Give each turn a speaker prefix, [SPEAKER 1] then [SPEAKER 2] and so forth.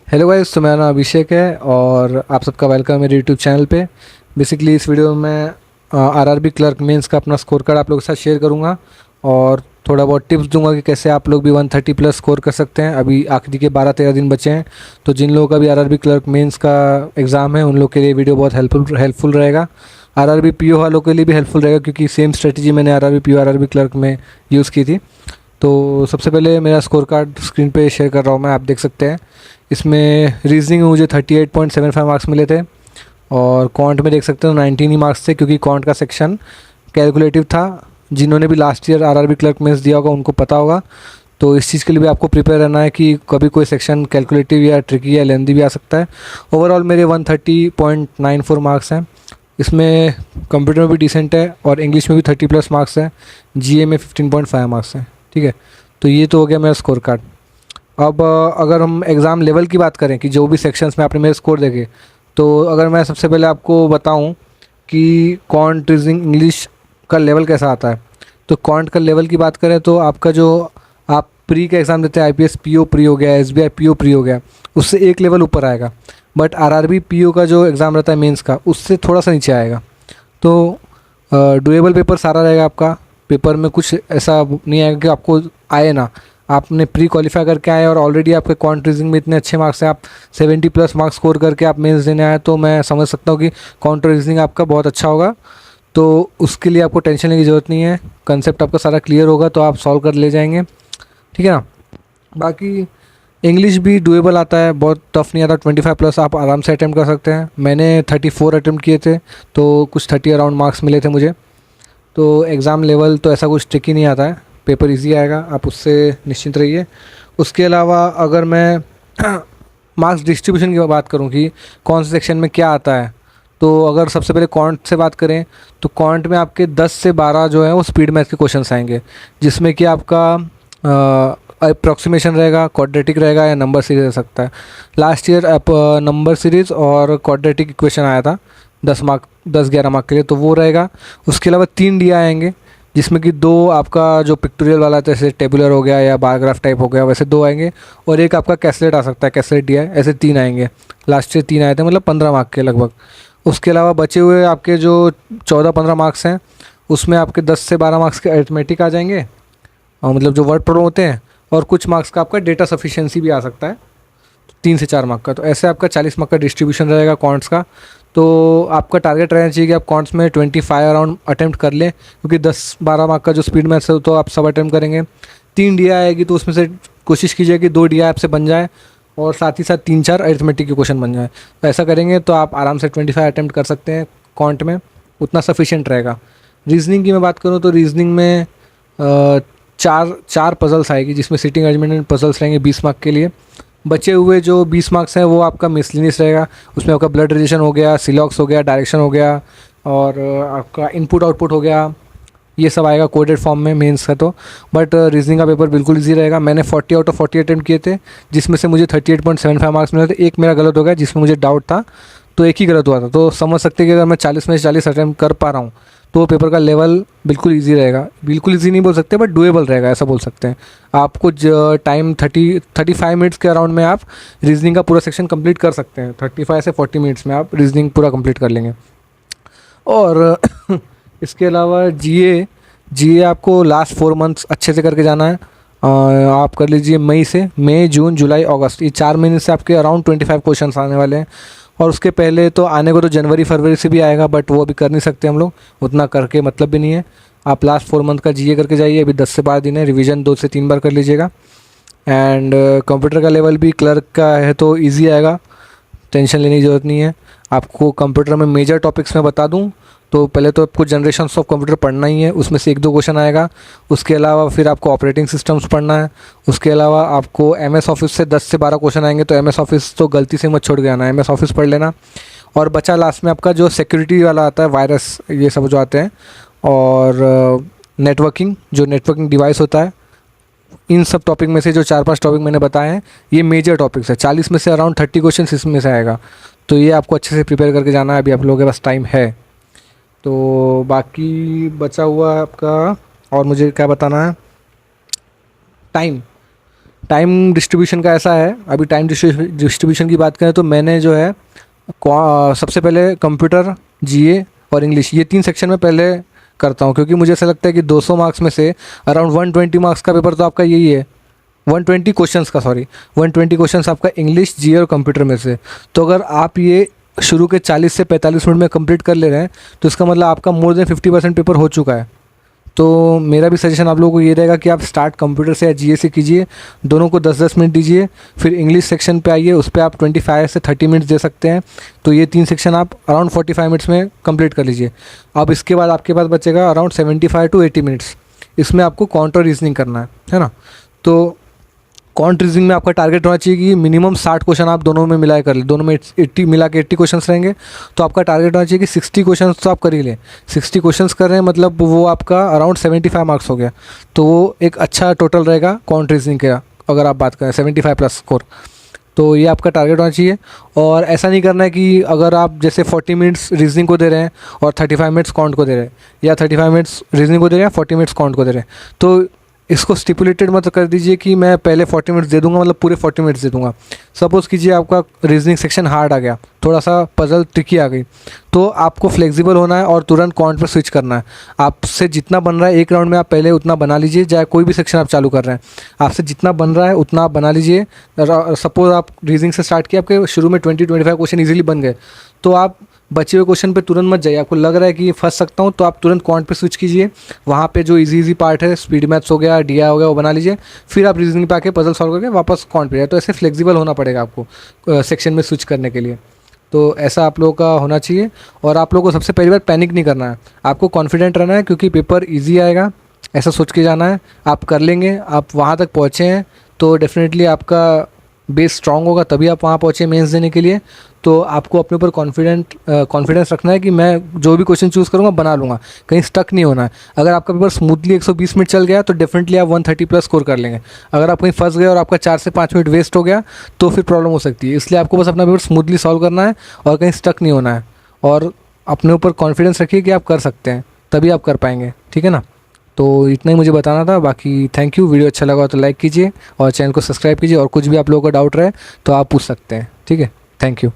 [SPEAKER 1] Hello guys, तो मेरा नाम अभिषेक है और आप सबका वेलकम है मेरे यूट्यूब चैनल पे। बेसिकली इस वीडियो में मैं आरआरबी क्लर्क मेंस का अपना स्कोर कार्ड आप लोगों के साथ शेयर करूंगा और थोड़ा बहुत टिप्स दूंगा कि कैसे आप लोग भी 130 प्लस स्कोर कर सकते हैं। अभी आखिरी के 12-13 दिन बचे हैं, तो जिन लोगों का भी आरआरबी क्लर्क मेंस का एग्ज़ाम है उन लोग के लिए वीडियो बहुत हेल्पफुल रहेगा। आरआरबी पीओ वालों के लिए भी हेल्पफुल रहेगा क्योंकि सेम स्ट्रेटजी मैंने आरआरबी पीओ आरआरबी क्लर्क में यूज़ की थी। तो सबसे पहले मेरा स्कोर कार्ड स्क्रीन पे शेयर कर रहा हूँ मैं, आप देख सकते हैं। इसमें रीजनिंग में मुझे 38.75 मार्क्स मिले थे और कॉन्ट में देख सकते हो 19 ही मार्क्स थे क्योंकि कॉन्ट का सेक्शन कैलकुलेटिव था। जिन्होंने भी last year RRB clerk mains दिया होगा उनको पता होगा। तो इस चीज़ के लिए भी आपको प्रिपेयर रहना है कि कभी कोई सेक्शन कैलकुलेटिव या ट्रिकी या लेंदी भी आ सकता है। ओवरऑल मेरे 130.94 मार्क्स हैं। इसमें कंप्यूटर में भी डिसेंट है और इंग्लिश में भी 30 प्लस मार्क्स है। जीए में 15.5 मार्क्स हैं। ठीक है, तो ये तो हो गया मेरा स्कोर कार्ड। अब अगर हम एग्ज़ाम लेवल की बात करें कि जो भी सेक्शंस में आपने मेरे स्कोर देखे, तो अगर मैं सबसे पहले आपको बताऊं कि कॉन्ट रीजनिंग इंग्लिश का लेवल कैसा आता है, तो कॉन्ट का लेवल की बात करें तो आपका जो आप प्री का एग्ज़ाम देते हैं, आईपीएस पीओ प्री हो गया, एसबीआई पीओ प्री हो गया, उससे एक लेवल ऊपर आएगा। बट आरआरबी पीओ का जो एग्ज़ाम रहता है मेंस का, उससे थोड़ा सा नीचे आएगा। तो डुएबल पेपर सारा रहेगा आपका। पेपर में कुछ ऐसा नहीं आएगा कि आपको आए ना। आपने प्री क्वालिफाई करके आए और ऑलरेडी आपके क्वांट रीजनिंग में इतने अच्छे मार्क्स हैं, आप 70 प्लस मार्क्स स्कोर करके आप मेंस देने आए, तो मैं समझ सकता हूँ कि काउंटर रीजनिंग आपका बहुत अच्छा होगा। तो उसके लिए आपको टेंशन लेने की ज़रूरत नहीं है, कंसेप्ट आपका सारा क्लियर होगा तो आप सॉल्व कर ले जाएंगे। ठीक है ना। बाकी इंग्लिश भी डुएबल आता है, बहुत टफ नहीं आता। 25 प्लस आप आराम से अटैम्प्ट कर सकते हैं। मैंने 34 अटैम्प्ट किए थे, तो कुछ 30 अराउंड मार्क्स मिले थे मुझे। तो एग्ज़ाम लेवल तो ऐसा कुछ ट्रिकी नहीं आता है, पेपर इजी आएगा, आप उससे निश्चिंत रहिए। उसके अलावा अगर मैं मार्क्स डिस्ट्रीब्यूशन की बात करूं कि कौन से सेक्शन में क्या आता है, तो अगर सबसे पहले क्वांट से बात करें तो क्वांट में आपके 10 से 12 जो है वो स्पीड मैथ के क्वेश्चंस आएंगे, जिसमें कि आपका अप्रॉक्सीमेशन रहेगा, क्वाड्रेटिक रहेगा या नंबर सीरीज रह सकता है। लास्ट ईयर नंबर सीरीज और क्वाड्रेटिक इक्वेशन आया था 10-11 मार्क के लिए, तो वो रहेगा। उसके अलावा 3 डी आएंगे, जिसमें कि 2 आपका जो पिक्टोरियल वाला था, जैसे टेबुलर हो गया या बार ग्राफ टाइप हो गया, वैसे 2 आएंगे। और एक आपका कैसलेट आ सकता है, कैसलेट डी आई, ऐसे 3 आएंगे। लास्ट ईयर 3 आए थे, मतलब 15 मार्क के लगभग। उसके अलावा बचे हुए आपके जो 14-15 मार्क्स हैं, उसमें आपके 10 से 12 मार्क्स के अरिथमेटिक आ जाएंगे, और मतलब जो वर्ड प्रॉब्लम होते हैं। और कुछ मार्क्स का आपका डेटा सफिशिएंसी भी आ सकता है, 3 से 4 मार्क का। तो ऐसे आपका 40 मार्क का डिस्ट्रीब्यूशन रहेगा क्वांट्स का। तो आपका टारगेट रहना चाहिए कि आप क्वांट्स में 25 अराउंड अटैम्प्ट कर लें, क्योंकि 10-12 मार्क का जो स्पीड मैथ्स है तो आप सब अटैम्प्ट करेंगे। 3 डी आएगी तो उसमें से कोशिश कीजिए कि 2 डी आपसे बन जाए और साथ ही साथ 3-4 अरिथमेटिक के क्वेश्चन बन जाए। तो ऐसा करेंगे तो आप आराम से 25 अटैम्प्ट कर सकते हैं क्वांट में, उतना सफिशिएंट रहेगा। रीजनिंग की मैं बात करूँ तो रीजनिंग में चार चार पजल्स आएगी, जिसमें सिटिंग अरेंजमेंट एंड पजल्स रहेंगे 20 मार्क के लिए। बचे हुए जो 20 मार्क्स हैं वो आपका मिसलिनियस रहेगा। उसमें आपका ब्लड रिलेशन हो गया, सिलॉक्स हो गया, डायरेक्शन हो गया, और आपका इनपुट आउटपुट हो गया। ये सब आएगा कोडेड फॉर्म में मेंस का। तो बट रीजनिंग का पेपर बिल्कुल इजी रहेगा। मैंने 40 आउट ऑफ 40 अटैम्प्ट किए थे, जिसमें से मुझे 38.75 मार्क्स मिले थे। एक मेरा गलत हो गया जिसमें मुझे डाउट था, तो एक ही गलत हुआ था। तो समझ सकते हैं कि अगर मैं 40 में से 40 अटैम्प्ट कर पा रहा हूँ तो पेपर का लेवल बिल्कुल इजी रहेगा। बिल्कुल इजी नहीं बोल सकते, बट डुएबल रहेगा, ऐसा बोल सकते हैं। आप कुछ टाइम 35 मिनट्स के अराउंड में आप रीजनिंग का पूरा सेक्शन कंप्लीट कर सकते हैं। 35 से 40 मिनट्स में आप रीजनिंग पूरा कंप्लीट कर लेंगे। और इसके अलावा जीए, जीए आपको लास्ट 4 मंथ्स अच्छे से करके जाना है। आप कर लीजिए मई, जून, जुलाई, अगस्त, ये 4 महीने से आपके अराउंड 25 क्वेश्चन आने वाले हैं। और उसके पहले तो आने को तो जनवरी फरवरी से भी आएगा, बट वो अभी कर नहीं सकते हम लोग, उतना करके मतलब भी नहीं है। आप लास्ट 4 मंथ का जीए करके जाइए। अभी 10 से 12 दिन है, रिवीजन 2 से 3 बार कर लीजिएगा। एंड कंप्यूटर का लेवल भी क्लर्क का है तो ईजी आएगा, टेंशन लेने की ज़रूरत नहीं है। आपको कंप्यूटर में मेजर टॉपिक्स में बता दूं तो पहले तो आपको जनरेशन्स ऑफ कंप्यूटर पढ़ना ही है, उसमें से 1-2 क्वेश्चन आएगा। उसके अलावा फिर आपको ऑपरेटिंग सिस्टम्स पढ़ना है। उसके अलावा आपको एमएस ऑफिस से 10 से 12 क्वेश्चन आएंगे, तो एमएस ऑफिस तो गलती से मत छोड़ के आना, एमएस ऑफिस पढ़ लेना। और बचा लास्ट में आपका जो सिक्योरिटी वाला आता है, वायरस, ये सब जो आते हैं, और नेटवर्किंग, जो नेटवर्किंग डिवाइस होता है। इन सब टॉपिक में से जो 4-5 टॉपिक मैंने बताए हैं, ये मेजर टॉपिक्स है। 40 में से अराउंड 30 क्वेश्चन इसमें से आएगा, तो ये आपको अच्छे से प्रिपेयर करके जाना है। अभी आप लोगों के पास टाइम है। तो बाकी बचा हुआ आपका, और मुझे क्या बताना है, टाइम। टाइम डिस्ट्रीब्यूशन का ऐसा है, अभी टाइम डिस्ट्रीब्यूशन की बात करें तो मैंने जो है सबसे पहले कंप्यूटर, जीए और इंग्लिश, ये 3 सेक्शन में पहले करता हूँ, क्योंकि मुझे ऐसा लगता है कि 200 मार्क्स में से अराउंड 120 मार्क्स का पेपर तो आपका यही है, 120 क्वेश्चंस का, सॉरी 120 क्वेश्चंस आपका इंग्लिश, जीए और कंप्यूटर में से। तो अगर आप ये शुरू के 40 से 45 मिनट में कंप्लीट कर ले रहे हैं तो इसका मतलब आपका मोर देन 50% पेपर हो चुका है। तो मेरा भी सजेशन आप लोगों को ये रहेगा कि आप स्टार्ट कंप्यूटर से या जीए से कीजिए, दोनों को 10-10 मिनट दीजिए, फिर इंग्लिश सेक्शन पे आइए, उस पर आप 25 से 30 मिनट्स दे सकते हैं। तो ये 3 सेक्शन आप अराउंड 45 मिनट्स में कंप्लीट कर लीजिए। अब इसके बाद आपके पास बचेगा अराउंड 75 टू 80 मिनट्स, इसमें आपको काउंटर रीजनिंग करना है ना। तो कॉन्ट रीजनिंग में आपका टारगेट होना चाहिए कि मिनिमम 60 क्वेश्चन आप दोनों में मिला कर ले, दोनों में 80 मिला के 80 क्वेश्चन रहेंगे। तो आपका टारगेट होना चाहिए कि 60 क्वेश्चन तो आप कर ही लें। 60 क्वेश्चन कर रहे हैं मतलब वो आपका अराउंड 75 मार्क्स हो गया, तो वो एक अच्छा टोटल रहेगा कॉन्ट रीजनिंग का, अगर आप बात करें 75 प्लस स्कोर। तो ये आपका टारगेट होना चाहिए। और ऐसा नहीं करना है कि अगर आप जैसे 40 मिनट्स रीजनिंग को दे रहे हैं और 35 मिनट्स काउंट को दे रहे हैं, या 35 मिनट्स रीजनिंग को दे रहे हैं, 40 मिनट्स काउंट को दे रहे हैं। तो इसको स्टिपुलेटेड मत कर दीजिए कि मैं पहले 40 मिनट्स दे दूंगा, मतलब पूरे 40 मिनट्स दे दूंगा। सपोज़ कीजिए आपका रीजनिंग सेक्शन हार्ड आ गया, थोड़ा सा पजल ट्रिकी आ गई, तो आपको फ्लेक्सिबल होना है और तुरंत काउंट पर स्विच करना है। आपसे जितना बन रहा है एक राउंड में आप पहले उतना बना लीजिए, चाहे कोई भी सेक्शन आप चालू कर रहे हैं, आपसे जितना बन रहा है उतना आप बना लीजिए। सपोज़ आप रीजनिंग से स्टार्ट किया, आपके शुरू में 20-25 क्वेश्चन ईजिली बन गए, तो आप बचे हुए क्वेश्चन पे तुरंत मत जाइए। आपको लग रहा है कि फंस सकता हूँ तो आप तुरंत क्वांट पे स्विच कीजिए, वहाँ पे जो इजी पार्ट है, स्पीड मैथ्स हो गया, डीआई हो गया, वो बना लीजिए, फिर आप रीजनिंग पे आके पजल सॉल्व करके वापस क्वांट पे जाए। तो ऐसे फ्लेक्सिबल होना पड़ेगा आपको सेक्शन में स्विच करने के लिए। तो ऐसा आप लोगों का होना चाहिए। और आप लोगों को सबसे पहली बार पैनिक नहीं करना है, आपको कॉन्फिडेंट रहना है, क्योंकि पेपर ईजी आएगा ऐसा सोच के जाना है। आप कर लेंगे, आप वहाँ तक पहुँचे हैं तो डेफिनेटली आपका बेस स्ट्रांग होगा, तभी आप वहाँ पहुँचे मेंस देने के लिए। तो आपको अपने ऊपर कॉन्फिडेंस रखना है कि मैं जो भी क्वेश्चन चूज़ करूँगा बना लूँगा, कहीं स्टक नहीं होना है। अगर आपका पेपर स्मूथली 120 मिनट चल गया तो डेफिनेटली आप 130 प्लस स्कोर कर लेंगे। अगर आप कहीं फंस गए और आपका 4 से 5 मिनट वेस्ट हो गया तो फिर प्रॉब्लम हो सकती है। इसलिए आपको बस अपना पेपर स्मूथली सॉल्व करना है और कहीं स्टक नहीं होना है, और अपने ऊपर कॉन्फिडेंस रखिए कि आप कर सकते हैं, तभी आप कर पाएंगे। ठीक है ना। तो इतना ही मुझे बताना था, बाकी थैंक यू। वीडियो अच्छा लगा तो लाइक कीजिए और चैनल को सब्सक्राइब कीजिए, और कुछ भी आप लोगों का डाउट रहे तो आप पूछ सकते हैं। ठीक है, थैंक यू।